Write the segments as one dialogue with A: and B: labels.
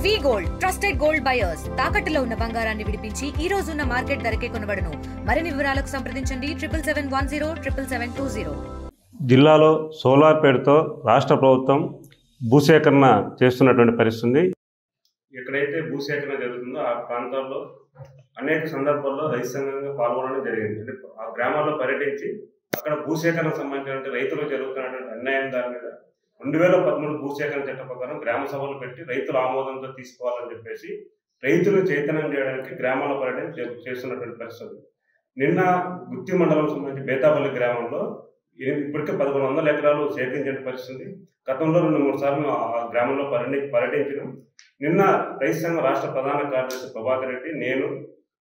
A: వి gold trusted gold buyers తాకట్టులో ఉన్న బంగారాన్ని విడిపించి ఈ రోజు ఉన్న మార్కెట్ ధరకే కొనబడును. మరిన్ని వివరాలకు సంప్రదించండి 77107720.
B: జిల్లాలో సోలార్ పేరుతో రాష్ట్ర ప్రభుత్వం భూసేకరణ చేస్తున్నటువంటి పరిస్థితి. ఎక్కడైతే భూసేకరణ జరుగుతుందో ఆ ప్రాంతాల్లో అనేక సందర్భాల్లో రైతు సంఘంగా పాల్గొనడం జరిగింది. అంటే ఆ గ్రామాల్లో పర్యటించి అక్కడ భూసేకరణకు సంబంధించిన రైతులకు జరుగుతున్నటువంటి అన్యాయం దాని మీద 2013 భూసేకరణ చట్ట ప్రకారం గ్రామ సభలు పెట్టి రైతుల ఆమోదంతో తీసుకోవాలని చెప్పేసి రైతులు చైతన్యం చేయడానికి గ్రామాల పర్యటన చేస్తున్నటువంటి పరిస్థితి. నిన్న గుత్తి మండలం సంబంధించి బేతాపల్లి గ్రామంలో ఇప్పటికే 1100 ఎకరాలు సేకరించిన పరిస్థితి. గతంలో 2-3 సార్లు ఆ గ్రామంలో పర్యటించడం. నిన్న రైతు సంఘం రాష్ట్ర ప్రధాన కార్యదర్శి ప్రభాకర్ రెడ్డి, నేను,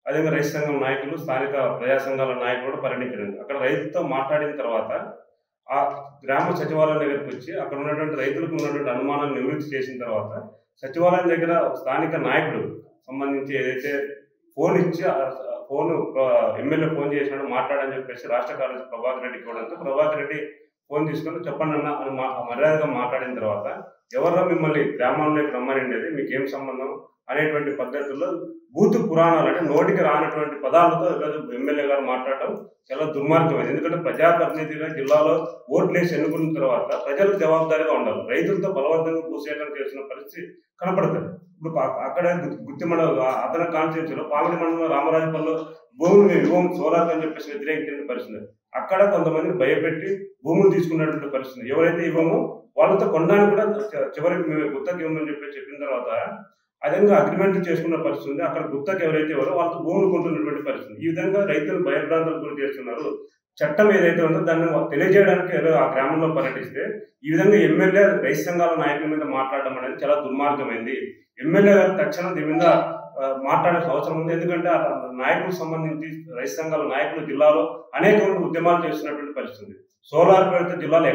B: అదేవిధంగా రైతు సంఘం నాయకులు, స్థానిక ప్రజా సంఘాల నాయకులు కూడా పర్యటించడం. అక్కడ రైతుతో మాట్లాడిన తర్వాత ఆ గ్రామ సచివాలయం దగ్గరికి వచ్చి అక్కడ ఉన్నటువంటి రైతులకు ఉన్నటువంటి అనుమానాన్ని నివృత్తి చేసిన తర్వాత సచివాలయం దగ్గర స్థానిక నాయకుడు సంబంధించి ఏదైతే ఫోన్ ఇచ్చి ఎమ్మెల్యే ఫోన్ చేసినాడు మాట్లాడని చెప్పేసి రాష్ట్ర కార్యదర్శి ప్రభాకర్ రెడ్డి ఇవ్వడంతో ప్రభాకర్ రెడ్డి ఫోన్ తీసుకొని చెప్పండి అన్న అని మర్యాదగా మాట్లాడిన తర్వాత ఎవరో మిమ్మల్ని గ్రామంలోకి రమ్మనిండేది, మీకేం సంబంధం అనేటువంటి పద్ధతుల్లో బూతు పురాణాలు అంటే నోటికి రానటువంటి పదాలతో ఈరోజు ఎమ్మెల్యే గారు మాట్లాడటం చాలా దుర్మార్గమైంది. ఎందుకంటే ప్రజాప్రతినిధిగా జిల్లాలో ఓట్లేసి ఎన్నుకున్న తర్వాత ప్రజలకు జవాబుదారీగా ఉండాలి. రైతులతో బలవంతంగా భూసేకరణ చేసిన పరిస్థితి కనపడుతుంది. ఇప్పుడు అక్కడ గుత్తి మండలం అతని కాన్స్టిట్యూన్సీలో పామిడి మండలంలో రామరాజపల్లిలో భూములు మేము ఇవ్వము సోలార్ అని చెప్పేసి వ్యతిరేకించిన పరిస్థితి. అక్కడ కొంతమందిని భయపెట్టి భూములు తీసుకున్నటువంటి పరిస్థితి. ఎవరైతే ఇవ్వమో వాళ్ళతో కొనడానికి కూడా చివరికి మేము గుత్తకి ఇవ్వమని చెప్పిన తర్వాత అదేవిధంగా అగ్రిమెంట్ చేసుకున్న పరిస్థితి ఉంది. అక్కడ గుత్తకి ఎవరైతే ఎవరో వాళ్ళతో భూములు కొంటున్నటువంటి పరిస్థితి. ఈ విధంగా రైతులు భయభ్రాంతాలకు గురి చేస్తున్నారు. చట్టం ఏదైతే ఉందో దాన్ని తెలియజేయడానికి ఆ గ్రామంలో పర్యటిస్తే ఈ విధంగా ఎమ్మెల్యే రైతు సంఘాల నాయకుల మీద మాట్లాడడం అనేది చాలా దుర్మార్గమైంది. ఎమ్మెల్యే గారు తక్షణం దీని మీద మాట్లాడాల్సిన అవసరం ఉంది. ఎందుకంటే ఆ నాయకులకు సంబంధించి రైతు సంఘాల నాయకులు జిల్లాలో అనేక ఉద్యమాలు చేస్తున్నటువంటి పరిస్థితి. సోలార్ పేరుతో జిల్లాలో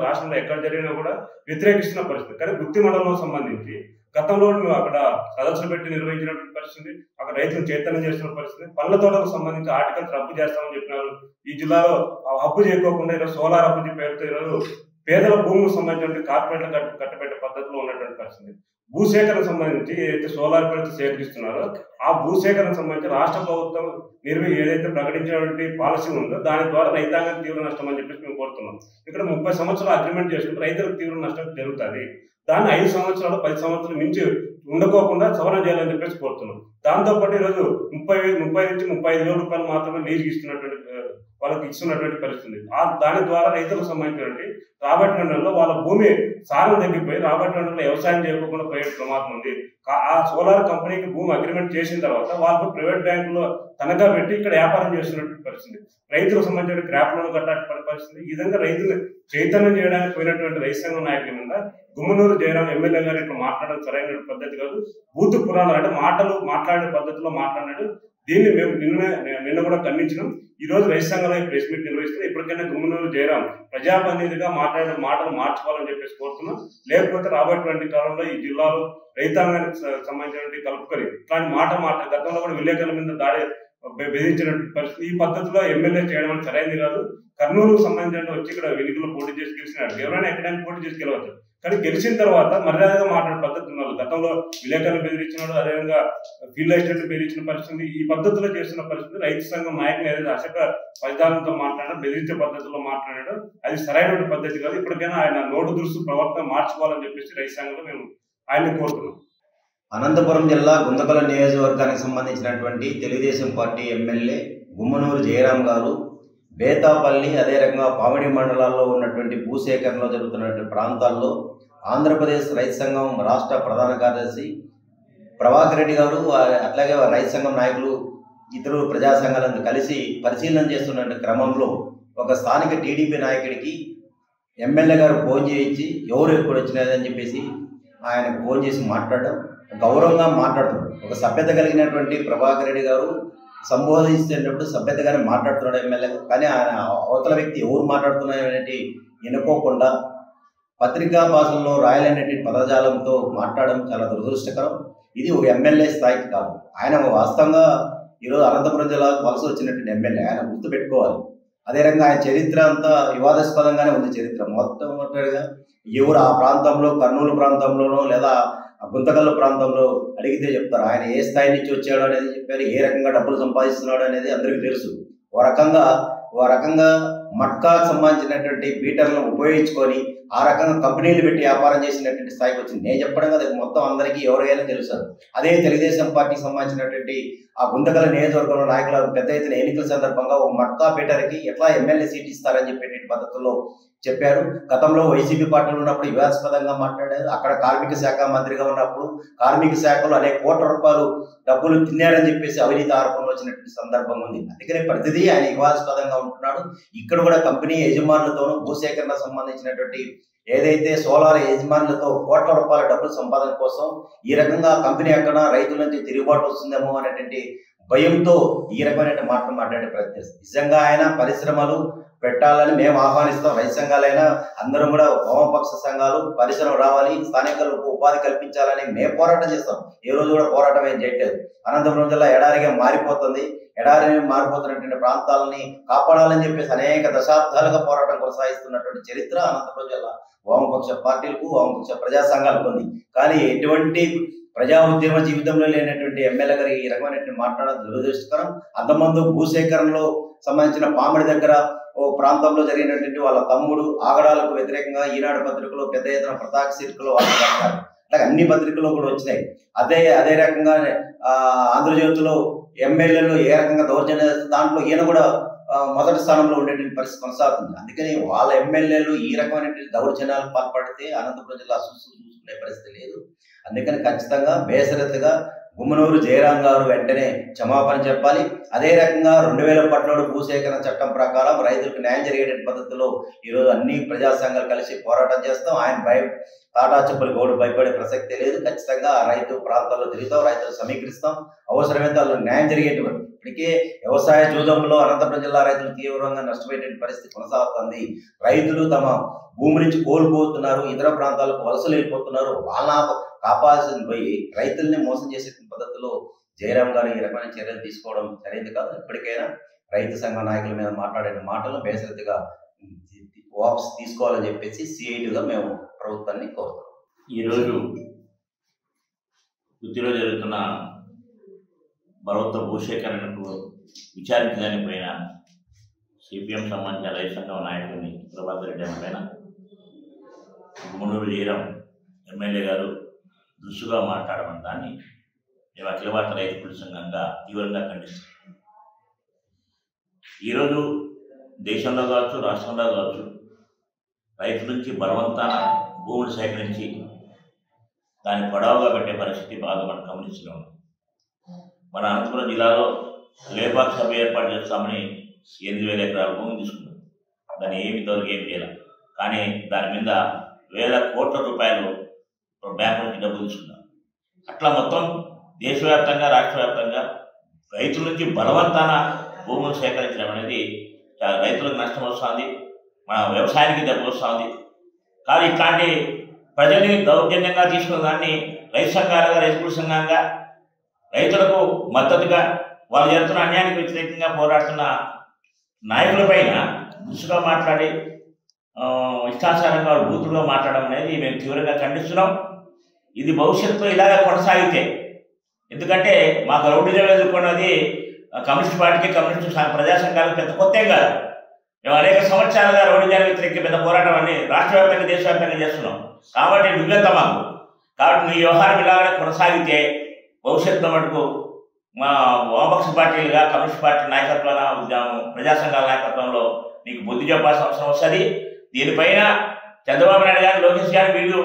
B: రాష్ట్రంలో ఎక్కడ జరిగినా కూడా వ్యతిరేకిస్తున్న పరిస్థితి. కానీ గుత్తి మండలం సంబంధించి గతంలో మేము అక్కడ సదస్సులు పెట్టి నిర్వహించినటువంటి పరిస్థితి, అక్కడ రైతులు చైతన్యం చేస్తున్న పరిస్థితి. పళ్ళ తోటలకు సంబంధించి ఆర్టికల్స్ రద్దు చేస్తామని చెప్పినారు. ఈ జిల్లాలో హబ్బు చేయకోకుండా ఈరోజు సోలార్ హబ్బు పేరుతో ఈరోజు పేదల భూములకు సంబంధించిన కార్పొరేట్లకు కట్టబెట్టే పద్ధతిలో ఉన్నటువంటి పరిస్థితి. భూసేకరణ సంబంధించి ఏదైతే సోలార్ పేరుతో సేకరిస్తున్నారో ఆ భూసేకరణ సంబంధించి రాష్ట్ర ప్రభుత్వం ఏదైతే ప్రకటించినటువంటి పాలసీ ఉందో దాని ద్వారా రైతాంగానికి తీవ్ర నష్టం అని చెప్పేసి మేము కోరుతున్నాం. ఇక్కడ 30 సంవత్సరాలు అగ్రిమెంట్ చేసుకుంటే రైతులకు తీవ్ర నష్టం జరుగుతుంది. దాన్ని 5 సంవత్సరాలు 10 సంవత్సరాలు మించి ఉండకోకుండా సవరణ చేయాలని చెప్పేసి కోరుతున్నాం. దాంతోపాటు ఈరోజు 30 నుంచి 35 వేల రూపాయలు మాత్రమే లీజుకి ఇస్తున్నటువంటి వాళ్ళకి ఇస్తున్నటువంటి పరిస్థితి. దాని ద్వారా రైతులకు సంబంధించినటువంటి రాబట్టి మండలంలో వాళ్ళ భూమి సారం తగ్గిపోయి రాబట్టి మండలంలో వ్యవసాయం చేయకుండా పోయే ప్రమాదం ఉంది. ఆ సోలార్ కంపెనీకి భూమి అగ్రిమెంట్ చేసిన తర్వాత వాళ్ళు ప్రైవేట్ బ్యాంకులో తనఖా పెట్టి ఇక్కడ వ్యాపారం చేస్తున్నటువంటి పరిస్థితి. రైతులకు సంబంధించిన క్రాప్ లోన్ కట్టాల్సిన పరిస్థితి. ఈ విధంగా రైతులు చైతన్యం చేయడానికి పోయినటువంటి రైతు సంఘం నాయకుల మీద గుమ్మనూరు జయరాం ఎమ్మెల్యే గారు ఇక్కడ మాట్లాడడం సరైన పద్ధతి కాదు. బూతు పురాణాలు అంటే మాట్లాడే పద్ధతిలో మాట్లాడినాడు. దీన్ని మేము నిన్న కూడా ఖండించినాం. ఈ రోజు రైతు సంఘంలో ప్రెస్ మీట్ నిర్వహిస్తున్నాం. ఇప్పటికైనా గుమ్మనూరు జయరాం ప్రజాప్రతినిధిగా మాట్లాడే మాటలు మార్చుకోవాలని చెప్పేసి కోరుతున్నాం. లేకపోతే రాబోయేటువంటి కాలంలో ఈ జిల్లాలో రైతాంగానికి సంబంధించినటువంటి కలుపుకొని ఇట్లాంటి మాట్లాడే గతంలో కూడా విలేకరుల మీద దాడి బెదిరించినటువంటి పరిస్థితి. ఈ పద్ధతిలో ఎమ్మెల్యే చేయడం అనేది సరైనది కాదు. కర్నూలుకు సంబంధించిన వచ్చి ఇక్కడ ఎన్నికల్లో పోటీ చేసి గెలిచినాడు. ఎవరైనా ఎక్కడైనా పోటీ చేసి గెలవచ్చు. కానీ గెలిచిన తర్వాత మర్యాదగా మాట్లాడే పద్ధతి ఉన్నారు. గతంలో విలేకరులు బెదిరించినాడు, అదేవిధంగా ఫీల్డ్ అసిస్టెంట్ బెదిరించిన పరిస్థితి. ఈ పద్ధతిలో చేస్తున్న పరిస్థితి రైతు సంఘం నాయకులు ఏదైతే అశక పైదానంతో మాట్లాడాడో, బెదిరించే పద్ధతిలో మాట్లాడాడో అది సరైన పద్ధతి కాదు. ఇప్పటికైనా ఆయన నోటు దురుసు ప్రవర్తన మార్చుకోవాలని చెప్పేసి రైతు సంఘంలో మేము ఆయన్ని కోరుతున్నాం.
C: అనంతపురం జిల్లా గుంతకల నియోజకవర్గానికి సంబంధించినటువంటి తెలుగుదేశం పార్టీ ఎమ్మెల్యే గుమ్మనూరు జయరాం గారు బేతాపల్లి అదే రకంగా పామిడి మండలాల్లో ఉన్నటువంటి భూసేకరణలో జరుగుతున్నటువంటి ప్రాంతాల్లో ఆంధ్రప్రదేశ్ రైతు సంఘం రాష్ట్ర ప్రధాన కార్యదర్శి ప్రభాకర్ రెడ్డి గారు అట్లాగే రైతు సంఘం నాయకులు ఇతరు ప్రజా సంఘాలను కలిసి పరిశీలన చేస్తున్న క్రమంలో ఒక స్థానిక టీడీపీ నాయకుడికి ఎమ్మెల్యే గారు ఫోన్ చేయించి ఎవరు ఎప్పుడు వచ్చినదని చెప్పేసి ఆయనకు ఫోన్ చేసి మాట్లాడడం గౌరవంగా మాట్లాడుతున్నాడు. ఒక సభ్యత కలిగినటువంటి ప్రభాకర్ రెడ్డి గారు సంబోధిస్తున్నప్పుడు సభ్యతగానే మాట్లాడుతున్నాడు ఎమ్మెల్యే. కానీ ఆయన అవతల వ్యక్తి ఎవరు మాట్లాడుతున్నాయి అనేది ఎన్నుకోకుండా పత్రికా భాషల్లో రాయలేనటువంటి పదజాలంతో మాట్లాడడం చాలా దురదృష్టకరం. ఇది ఒక ఎమ్మెల్యే స్థాయికి కాదు. ఆయన వాస్తవంగా ఈరోజు అనంతపురం జిల్లాకు వలస వచ్చినటువంటి ఎమ్మెల్యే, ఆయన గుర్తుపెట్టుకోవాలి. అదే రకంగా ఆయన చరిత్ర అంతా వివాదాస్పదంగానే ఉంది. చరిత్ర మొట్టమొదటిగా ఎవరు ఆ ప్రాంతంలో కర్నూలు ప్రాంతంలోనో లేదా ఆ గుంతకల్లు ప్రాంతంలో అడిగితే చెప్తారు. ఆయన ఏ స్థాయి నుంచి వచ్చాడు అనేది చెప్పారు, ఏ రకంగా డబ్బులు సంపాదిస్తున్నాడు అనేది అందరికీ తెలుసు. ఓ రకంగా మట్కాకు సంబంధించినటువంటి బీటర్లను ఉపయోగించుకొని ఆ రకంగా కంపెనీలు పెట్టి వ్యాపారం చేసినటువంటి స్థాయికి వచ్చింది. నేను చెప్పడం కదా, మొత్తం అందరికీ ఎవరికైనా తెలుసు. అదే తెలుగుదేశం పార్టీకి సంబంధించినటువంటి ఆ గుంతకల్ నియోజకవర్గంలో నాయకుల పెద్ద ఎత్తున ఎన్నికల సందర్భంగా ఒక మట్కా బీటర్కి ఎట్లా ఎమ్మెల్యే సీట్ ఇస్తారని చెప్పేటువంటి పద్ధతుల్లో చెప్పారు. గతంలో వైసీపీ పార్టీలు ఉన్నప్పుడు వివాదాస్పదంగా మాట్లాడారు. అక్కడ కార్మిక శాఖ మంత్రిగా ఉన్నప్పుడు కార్మిక శాఖలో అనేక కోట్ల రూపాయలు డబ్బులు తిన్నారని చెప్పేసి అవినీతి ఆరోపణలు వచ్చినటువంటి సందర్భం ఉంది. అందుకని ప్రతిదీ ఆయన వివాదాస్పదంగా ఉంటున్నాడు. ఇక్కడ కూడా కంపెనీ యజమానులతోనూ భూసేకరణ సంబంధించినటువంటి ఏదైతే సోలార్ యజమానులతో కోట్ల రూపాయల డబ్బుల సంపాదన కోసం ఈ రకంగా కంపెనీ అక్కడ రైతుల నుంచి తిరుగుబాటు వస్తుందేమో అనేటువంటి భయంతో ఈ రకమైన మాటలు మాట్లాడే ప్రయత్నిస్తారు. నిజంగా ఆయన పరిశ్రమలు పెట్టాలని మేము ఆహ్వానిస్తాం. రైతు సంఘాలైనా అందరం కూడా వామపక్ష సంఘాలు పరిశ్రమ రావాలి, స్థానికులకు ఉపాధి కల్పించాలని మేము పోరాటం చేస్తాం. ఏ రోజు కూడా పోరాటం ఏం చేయట్లేదు. అనంతపురం జిల్లా ఎడారిగా మారిపోతుంది. ఎడారిని మారిపోతున్నటువంటి ప్రాంతాలని కాపాడాలని చెప్పేసి అనేక దశాబ్దాలుగా పోరాటం కొనసాగిస్తున్నటువంటి చరిత్ర అనంతపురం జిల్లా వామపక్ష పార్టీలకు, వామపక్ష ప్రజా సంఘాలకు ఉంది. కానీ ఎటువంటి ప్రజా ఉద్యమ జీవితంలో లేనటువంటి ఎమ్మెల్యే గారు ఈ రకమైనటువంటి మాట్లాడడం దురదృష్టకరం. అంతమంది భూసేకరణలో సంబంధించిన పామిడి దగ్గర ఓ ప్రాంతంలో జరిగినటువంటి వాళ్ళ తమ్ముడు ఆగడాలకు వ్యతిరేకంగా ఈనాడు పత్రికలో పెద్ద ఎత్తున ప్రతాక్ శీర్షికలో వాళ్ళు రాశారు. అలాగే అన్ని పత్రికల్లో కూడా వచ్చినాయి. అదే రకంగా ఆంధ్రజ్యోతిలో ఎమ్మెల్యేలు ఏ రకంగా దౌర్జన్య దాంట్లో ఈయన కూడా మొదటి స్థానంలో ఉండేటువంటి పరిస్థితి కొనసాగుతుంది. అందుకని వాళ్ళ ఎమ్మెల్యేలు ఈ రకమైనటువంటి దౌర్జన్యాలకు పాల్పడితే అనంతపురం జిల్లా చూసుకునే పరిస్థితి లేదు. అందుకని ఖచ్చితంగా బేసరతుగా గుమ్మనూరు జయరాం గారు వెంటనే క్షమాపణ చెప్పాలి. అదే రకంగా 2017 భూసేకరణ చట్టం ప్రకారం రైతులకు న్యాయం జరిగే పద్ధతిలో ఈరోజు అన్ని ప్రజా సంఘాలు కలిసి పోరాటం చేస్తాం. ఆయన తాటా చెప్పులు గోడు భయపడే ప్రసక్తే లేదు. ఖచ్చితంగా రైతు ప్రాంతాల్లో తిరుగుతాం, రైతులు సమీకరిస్తాం. అవసరమైతే వాళ్ళకి న్యాయం జరిగేటువంటి ఇప్పటికే వ్యవసాయ జూదంలో అనంతపురం జిల్లా రైతులు తీవ్రంగా నష్టపోయే పరిస్థితి కొనసాగుతుంది. రైతులు తమ భూమి నుంచి కోల్పోతున్నారు, ఇతర ప్రాంతాలకు వలసలు వెళ్ళిపోతున్నారు. వాళ్ళ కాపాల్సింది పోయి రైతుల్ని మోసం చేసే పద్ధతిలో జయరాం గారు ఈ రకమైన చర్యలు తీసుకోవడం సరైనది కాదు. ఇప్పటికైనా రైతు సంఘ నాయకుల మీద మాట్లాడే మాటలు బేసరతిగా వాపసు తీసుకోవాలని చెప్పేసి సిఐటిగా మేము ప్రభుత్వాన్ని కోరుతున్నాం.
D: ఈరోజు వృత్తిలో జరుగుతున్న బలవంత భూసేకరణకు విచారించడానికి పోయిన సిపిఎం సంబంధించిన రైతు సంఘం నాయకుడిని ప్రభాకర్ రెడ్డి పైన గుమ్మనూరు జయరాం ఎమ్మెల్యే గారు దురుసుగా మాట్లాడడం దాన్ని మేము అఖిల భారత రైతు కూలీ సంఘంగా తీవ్రంగా ఖండిస్తున్నాం. ఈరోజు దేశంలో కావచ్చు, రాష్ట్రంలో కావచ్చు, రైతుల నుంచి బలవంతాన భూములు సేకరించి దాన్ని పొడవుగా పెట్టే పరిస్థితి బాగా మనం గమనిస్తున్నాం. మన అనంతపురం జిల్లాలో లేపాక్ సభ ఏర్పాటు చేస్తామని 8,000 ఎకరాల భూమి తీసుకున్నాం. దాన్ని ఇంతవరకు ఏం చేయాలి. కానీ దాని మీద వేల కోట్ల రూపాయలు బ్యాంకు నుంచి డబ్బులు తీసుకున్నాం. అట్లా మొత్తం దేశవ్యాప్తంగా, రాష్ట్ర వ్యాప్తంగా రైతుల నుంచి బలవంతాన భూములు సేకరించడం అనేది రైతులకు నష్టం వస్తుంది, మన వ్యవసాయానికి దెబ్బ వస్తుంది. కానీ ఇట్లాంటి ప్రజల్ని దౌర్జన్యంగా తీసుకున్న దాన్ని రైతు సంఘాలుగా, రైతు సంఘంగా రైతులకు మద్దతుగా వాళ్ళు జరుగుతున్న అన్యాయానికి వ్యతిరేకంగా పోరాడుతున్న నాయకులపైన దురుసుగా మాట్లాడి ఇష్టానుసారంగా బూతులుగా మాట్లాడడం అనేది మేము తీవ్రంగా ఖండిస్తున్నాం. ఇది భవిష్యత్తులో ఇలాగే కొనసాగితే, ఎందుకంటే మాకు రౌడీజం ఎదుర్కొన్నది కమ్యూనిస్ట్ పార్టీకి, కమ్యూనిస్ట్ ప్రజా సంఘాలకు పెద్ద కొత్త కాదు. మేము అనేక సంవత్సరాలుగా రౌడీజానికి వ్యతిరేక పెద్ద పోరాటం అని రాష్ట్ర వ్యాప్తంగా, దేశవ్యాప్తంగా చేస్తున్నాం. కాబట్టి నువ్వెంత మాకు, కాబట్టి నీ వ్యవహారం ఇలాగనే కొనసాగితే భవిష్యత్తులో మటుకు మా వామపక్ష పార్టీలుగా, కమ్యూనిస్ట్ పార్టీ నాయకత్వాల, ప్రజా సంఘాల నాయకత్వంలో నీకు బుద్ధి చెప్పాల్సిన అవసరం వస్తుంది. దీనిపైన చంద్రబాబు నాయుడు గారు, లోకేష్ గారు వీళ్ళు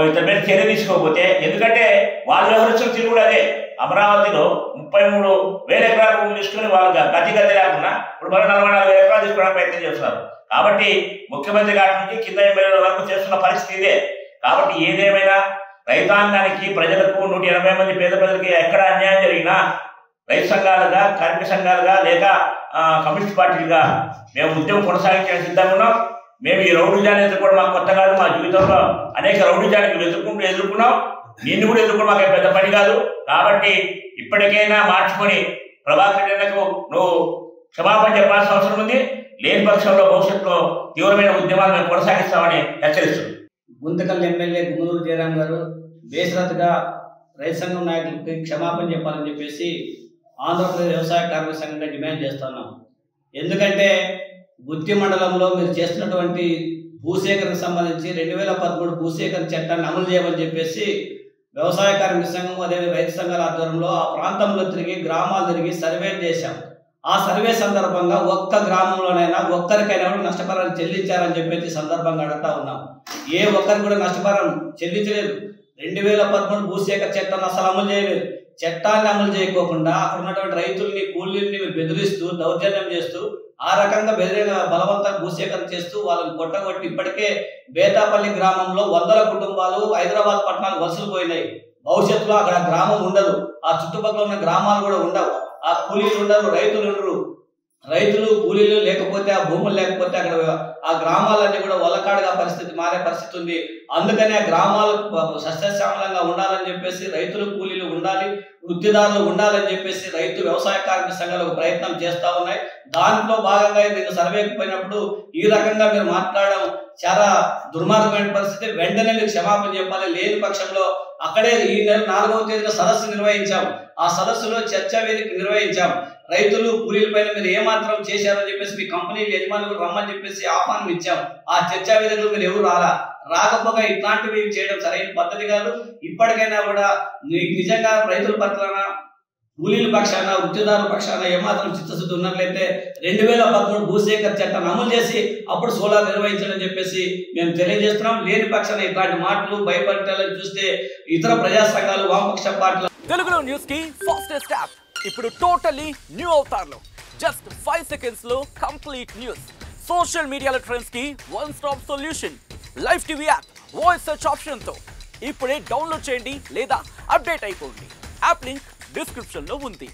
D: ఇతని మీద చర్య తీసుకోకపోతే, ఎందుకంటే వాళ్ళు వ్యవహరించిన తీరు కూడా అదే. అమరావతిలో 33,000 ఎకరాల భూమి తీసుకుని వాళ్ళు గతి లేకుండా ఇప్పుడు మరో 44,000 ఎకరాలు తీసుకోవడానికి ప్రయత్నం చేస్తున్నారు. కాబట్టి ముఖ్యమంత్రి గారి నుంచి కింద ఎమ్మెల్యేల వరకు చేస్తున్న పరిస్థితి ఇదే. కాబట్టి ఏదేమైనా రైతాంగానికి, ప్రజలకు, 180 మంది పేద ప్రజలకి ఎక్కడ అన్యాయం జరిగినా రైతు సంఘాలుగా, కార్మిక సంఘాలుగా, లేక కమ్యూనిస్ట్ పార్టీలుగా మేము ఉద్యమం కొనసాగించడానికి సిద్ధంగా ఉన్నాం. మేము ఈ రౌడీజాన్ని ఎదుర్కోవడం మాకు కొత్త కాదు. మా జీవితంలో అనేక రౌడీజానికి ఎదుర్కొన్నాం. నిన్ను కూడా ఎదుర్కోవడం మాకు పెద్ద పని కాదు. కాబట్టి ఇప్పటికైనా మార్చుకొని ప్రభాకర్ రెడ్డిలకు నువ్వు క్షమాపణ చెప్పాల్సిన అవసరం ఉంది. లేని పక్షంలో భవిష్యత్తులో తీవ్రమైన ఉద్యమాలు మేము కొనసాగిస్తామని హెచ్చరిస్తున్నాం.
E: గుంతకల్ ఎమ్మెల్యే గుమ్మనూరు జయరాం గారు బేషరతుగా రైతు సంఘం నాయకులకి క్షమాపణ చెప్పాలని చెప్పేసి ఆంధ్రప్రదేశ్ వ్యవసాయ కార్మిక సంఘంగా డిమాండ్ చేస్తున్నాం. ఎందుకంటే గుత్తి మండలంలో మీరు చేస్తున్నటువంటి భూసేకరణకు సంబంధించి 2013 భూసేకరణ చట్టాన్ని అమలు చేయమని చెప్పేసి వ్యవసాయ కార్మిక సంఘం అదే రైతు సంఘాల ఆధ్వర్యంలో ఆ ప్రాంతంలో తిరిగి గ్రామాలు తిరిగి సర్వే చేశాం. ఆ సర్వే సందర్భంగా ఒక్క గ్రామంలోనైనా ఒక్కరికైనా కూడా నష్టపరిహారం చెల్లించారని చెప్పేసి సందర్భంగా అడుగుతా ఉన్నాం. ఏ ఒక్కరికి కూడా నష్టపరిహారం చెల్లించలేదు. 2013 భూసేకరణ చట్టాన్ని అసలు అమలు చేయలేదు. చట్టాన్ని అమలు చేయకోకుండా అక్కడ ఉన్నటువంటి రైతుల్ని కూలీల్ని బెదిరిస్తూ దౌర్జన్యం చేస్తూ ఆ రకంగా బలవంతంగా భూసేకరణ చేస్తూ వాళ్ళని కొట్టగొట్టి ఇప్పటికే బేతాపల్లి గ్రామంలో 100 కుటుంబాలు హైదరాబాద్ పట్టణాలకు వలసలు పోయినాయి. భవిష్యత్తులో అక్కడ గ్రామం ఉండదు, ఆ చుట్టుపక్కల ఉన్న గ్రామాలు కూడా ఉండవు, ఆ కూలీలు ఉండరు, రైతులు ఉండరు. రైతులు కూలీలు లేకపోతే ఆ భూములు లేకపోతే అక్కడ ఆ గ్రామాలన్నీ కూడా వల్లకాడుగా మారే పరిస్థితి ఉంది. అందుకని ఆ గ్రామాలు సస్యశ్యామలంగా ఉండాలని చెప్పేసి రైతులు కూలీలు ఉండాలి, వృత్తిదారులు ఉండాలని చెప్పేసి రైతు వ్యవసాయ కార్మిక సంఘాలు ప్రయత్నం చేస్తూ ఉన్నాయి. దాంట్లో భాగంగా నేను సర్వేకి పోయినప్పుడు ఈ రకంగా మీరు మాట్లాడడం చాలా దుర్మార్గమైన పరిస్థితి. వెంటనే మీరు క్షమాపణ చెప్పాలి. లేని పక్షంలో అక్కడే ఈ నెల 4వ తేదీన సదస్సు నిర్వహించాం. ఆ సదస్సులో చర్చా వేదిక నిర్వహించాం. రైతులు కూలీల పైన మీరు ఏమాత్రం చేశారని చెప్పేసి మీ కంపెనీ యజమానులు రమ్మని చెప్పేసి ఆహ్వానం ఇచ్చాం. ఆ చర్చా వేదికలు మీరు ఎవరు రాకపోగా ఇట్లాంటివి చేయడం సరైన పద్ధతి కాదు. ఇప్పటికైనా కూడా నిజంగా రైతుల పట్లన కూలీల పక్షాన వృత్తిదారుల పక్షాన ఏమాత్రం చిత్తశుద్ధి ఉన్నట్లయితే 2013 భూసేకరణ చట్టాన్ని అమలు చేసి అప్పుడు సోలార్ నిర్వహించాలని చెప్పేసి మేము తెలియజేస్తున్నాం. లేని పక్షాన ఇట్లాంటి మాటలు భయపడటాలని చూస్తే ఇతర ప్రజా సంఘాలు వామపక్ష పార్టీలు
F: తెలుగులో న్యూస్ కి ఫాస్టెస్ట్ యాప్ ఇప్పుడు టోటలీ న్యూ అవతార్లో జస్ట్ 5 seconds లో కంప్లీట్ న్యూస్. సోషల్ మీడియాలో ట్రెండ్స్ కి one stop solution. Live TV app voice search option తో ఇప్పుడే డౌన్లోడ్ చేయండి లేదా అప్డేట్ అయిపోండి. యాప్ లింక్ డిస్క్రిప్షన్ లో ఉంది.